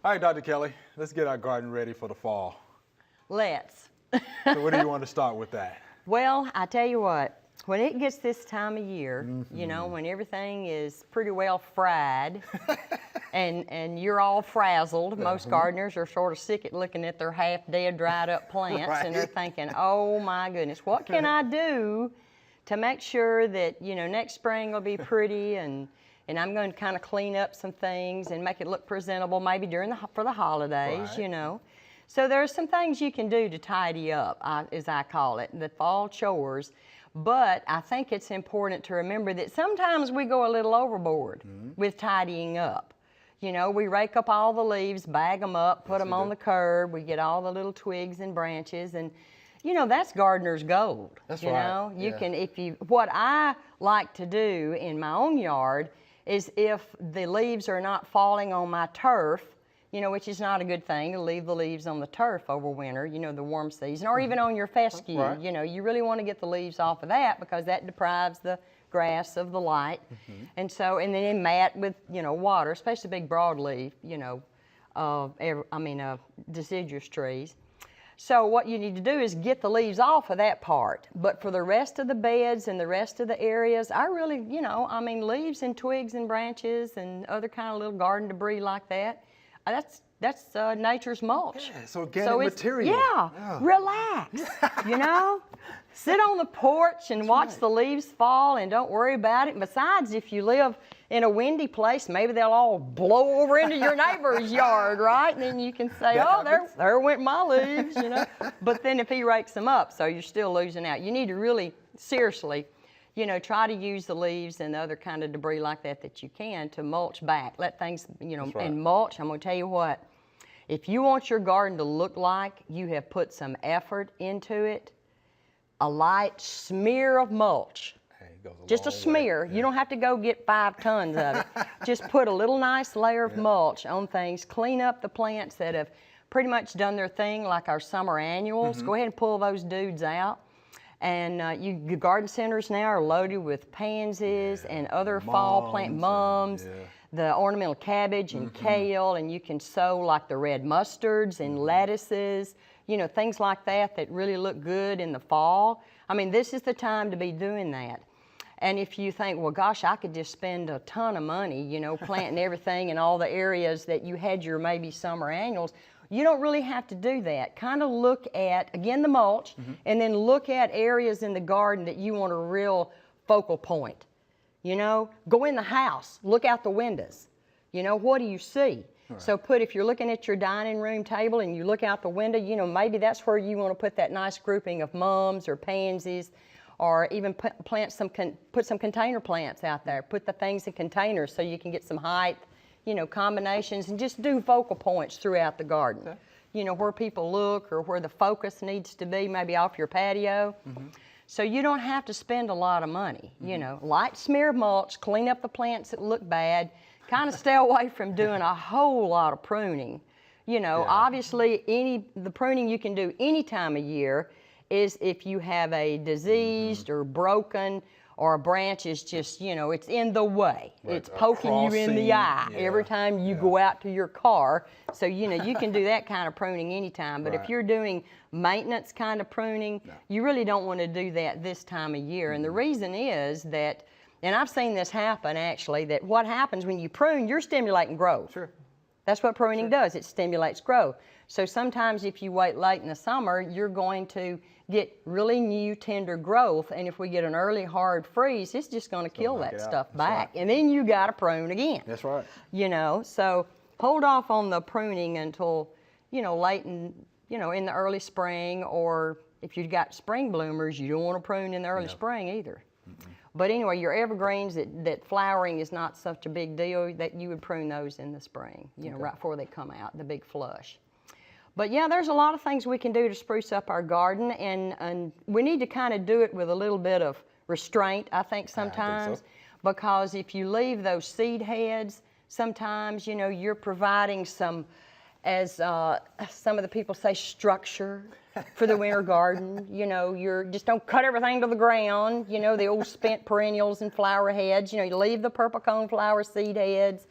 All right, Dr. Kelly, let's get our garden ready for the fall. Let's. So where do you want to start with that? Well, I tell you what, when it gets this time of year, you know, when everything is pretty well fried and you're all frazzled, most gardeners are sort of sick at looking at their half dead, dried up plants and they're thinking, oh my goodness, what can I do to make sure that, you know, next spring will be pretty and I'm going to kind of clean up some things and make it look presentable maybe for the holidays, you know. So there's some things you can do to tidy up, as I call it, the fall chores. But I think it's important to remember that sometimes we go a little overboard with tidying up. You know, we rake up all the leaves, bag them up, put them on the curb, we get all the little twigs and branches, and you know, that's gardener's gold. That's you know, you can, what I like to do in my own yard is if the leaves are not falling on my turf, you know, which is not a good thing to leave the leaves on the turf over winter, you know, the warm season, or even on your fescue. You know, you really want to get the leaves off of that because that deprives the grass of the light. And so, and then mat with, you know, water, especially big broadleaf, you know, deciduous trees. So what you need to do is get the leaves off of that part. But for the rest of the beds and the rest of the areas, I really, you know, I mean, leaves and twigs and branches and other kind of little garden debris like that, that's nature's mulch. Yeah, so organic material. Yeah, relax, you know. Sit on the porch and watch the leaves fall and don't worry about it. Besides, if you live in a windy place, maybe they'll all blow over into your neighbor's yard, right? And then you can say, oh, there went my leaves, you know. But then if he rakes them up, so you're still losing out. You need to really, seriously, you know, try to use the leaves and the other kind of debris like that you can to mulch back. Let things, you know, and mulch, I'm going to tell you what, if you want your garden to look like you have put some effort into it, a light smear of mulch, just a smear. You don't have to go get 5 tons of it. Just put a little nice layer of mulch on things, clean up the plants that have pretty much done their thing like our summer annuals. Go ahead and pull those dudes out. And your garden centers now are loaded with pansies and other fall plant mums, the ornamental cabbage and kale, and you can sow like the red mustards and lettuces, you know, things like that that really look good in the fall. I mean, this is the time to be doing that. And if you think, well, gosh, I could just spend a ton of money, you know, planting everything in all the areas that you had your maybe summer annuals, you don't really have to do that. Kind of look at, again, the mulch, and then look at areas in the garden that you want a real focal point. You know, go in the house, look out the windows. You know, what do you see? So if you're looking at your dining room table and you look out the window, you know, maybe that's where you want to put that nice grouping of mums or pansies, or even put some container plants out there. Put the things in containers so you can get some height, you know, combinations, and just do focal points throughout the garden. You know, where people look or where the focus needs to be, maybe off your patio. So you don't have to spend a lot of money. You know, light smear of mulch, clean up the plants that look bad, kind of stay away from doing a whole lot of pruning. You know, obviously the pruning you can do any time of year is if you have a diseased or broken, or a branch is just, you know, it's in the way. It's poking you in the eye every time you go out to your car. So, you know, you can do that kind of pruning anytime. But if you're doing maintenance kind of pruning, you really don't want to do that this time of year. And the reason is that, and I've seen this happen actually, that what happens when you prune, you're stimulating growth. That's what pruning does. It stimulates growth. So sometimes if you wait late in the summer, you're going to get really new, tender growth. And if we get an early hard freeze, it's just going to kill that stuff back. And then you got to prune again. That's right. You know, so hold off on the pruning until, you know, late in, you know, in the early spring, or if you've got spring bloomers, you don't want to prune in the early spring either. But anyway, your evergreens that flowering is not such a big deal, that you would prune those in the spring, you know, right before they come out, the big flush. But yeah, there's a lot of things we can do to spruce up our garden, and we need to kind of do it with a little bit of restraint, I think, sometimes. Because if you leave those seed heads, sometimes, you know, you're providing some, as some of the people say, structure for the winter garden. You know, you're just don't cut everything to the ground, you know, the old spent perennials and flower heads. You know, you leave the purple cone flower seed heads.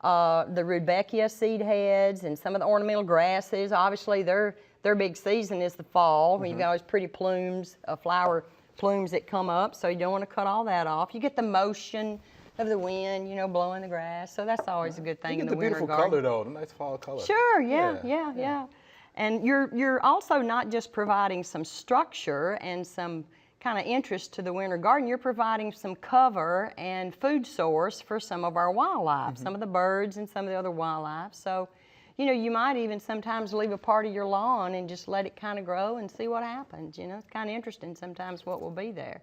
the rudbeckia seed heads and some of the ornamental grasses. Obviously, their big season is the fall, when you've got all those pretty plumes, flower plumes that come up, so you don't want to cut all that off. You get the motion of the wind, you know, blowing the grass, so that's always a good thing in the winter garden. The beautiful color though, the nice fall color. Sure, yeah. And you're also not just providing some structure and some kind of interest to the winter garden, you're providing some cover and food source for some of our wildlife, some of the birds and some of the other wildlife. So, you know, you might even sometimes leave a part of your lawn and just let it kind of grow and see what happens. You know, it's kind of interesting sometimes what will be there.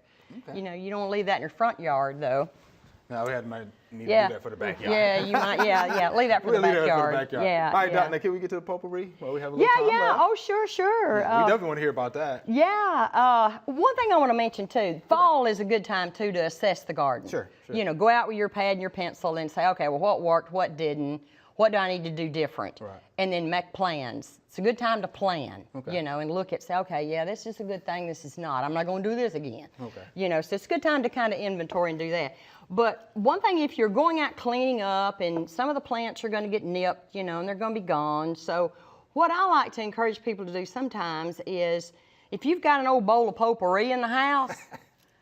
Okay. You know, you don't leave that in your front yard though. No, we might need to do that for the backyard. Yeah, you might. Yeah, leave that for the backyard. Leave that for the backyard. Yeah. All right, Doc, now can we get to the potpourri? Well, we have a little time left. Oh, sure. Yeah, we definitely want to hear about that. Yeah. One thing I want to mention too, fall is a good time too to assess the garden. Sure. Sure. You know, go out with your pad and your pencil and say, okay, well, what worked, what didn't, what do I need to do different? Right. And then make plans. It's a good time to plan, you know, and look at, say, okay, yeah, this is a good thing, this is not. I'm not going to do this again. Okay. You know, so it's a good time to kind of inventory and do that. But one thing, if you're going out cleaning up and some of the plants are going to get nipped, you know, and they're going to be gone. So what I like to encourage people to do sometimes is, if you've got an old bowl of potpourri in the house,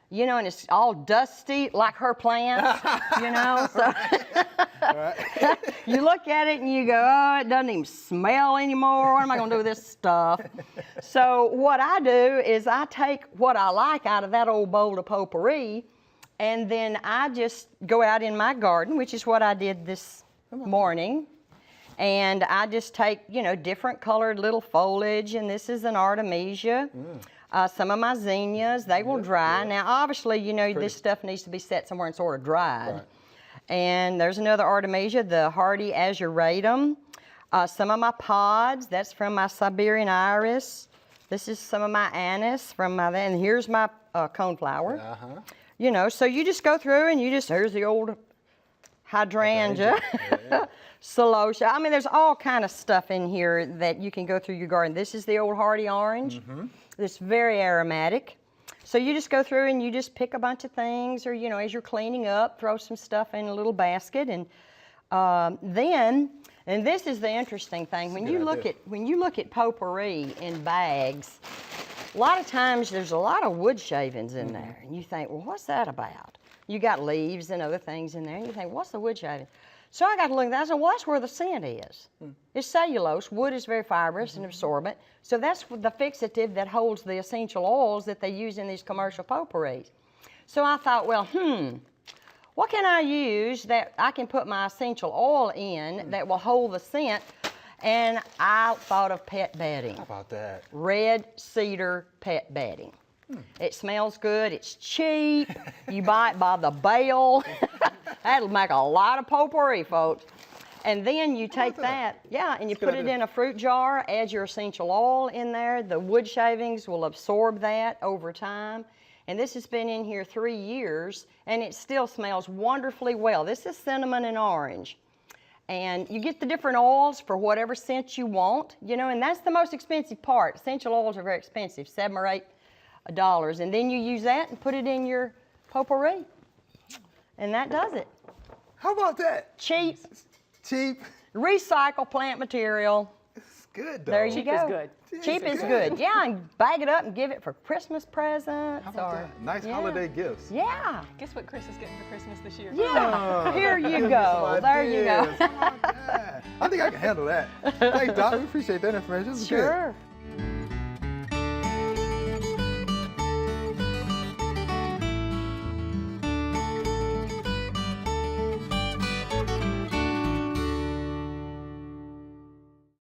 you know, and it's all dusty like her plants, you know, so you look at it and you go, oh, it doesn't even smell anymore. What am I going to do with this stuff? So what I do is I take what I like out of that old bowl of potpourri, and then I just go out in my garden, which is what I did this morning. And I just take, you know, different colored little foliage, and this is an artemisia. Some of my zinnias, they will dry. Now, obviously, you know, this stuff needs to be set somewhere and sort of dried. Right. And there's another artemisia, the hardy azuratum. Some of my pods, that's from my Siberian iris. This is some of my anise from my, and here's my coneflower. You know, so you just go through and you just, here's the old hydrangea, celosia. I mean, there's all kind of stuff in here that you can go through your garden. This is the old hardy orange. It's very aromatic. So you just go through and you just pick a bunch of things, or, you know, as you're cleaning up, throw some stuff in a little basket. And then, and this is the interesting thing, when you look at potpourri in bags, a lot of times there's a lot of wood shavings in there, and you think, well, what's that about? You got leaves and other things in there, and you think, what's the wood shaving? So I got to look at that. I said, well, that's where the scent is. It's cellulose. Wood is very fibrous and absorbent. So that's the fixative that holds the essential oils that they use in these commercial potpourris. So I thought, well, what can I use that I can put my essential oil in that will hold the scent? And I thought of pet bedding. How about that? Red cedar pet bedding. It smells good, it's cheap, you buy it by the bale. That'll make a lot of potpourri, folks. And then you take that, and you put it in a fruit jar, add your essential oil in there. The wood shavings will absorb that over time. And this has been in here 3 years, and it still smells wonderfully well. This is cinnamon and orange. And you get the different oils for whatever scent you want, you know, and that's the most expensive part. Essential oils are very expensive, $7 or $8. And then you use that and put it in your potpourri. And that does it. How about that? Cheap. Cheap. Recycle plant material. It's good, though. There you Cheap go. is good. Cheap is good. Yeah, and bag it up and give it for Christmas presents. How about that? Nice holiday gifts. Yeah. Guess what Chris is getting for Christmas this year? Yeah. Here you go. There you go. I think I can handle that. Thanks, Doc. We appreciate that information. This is good. Sure.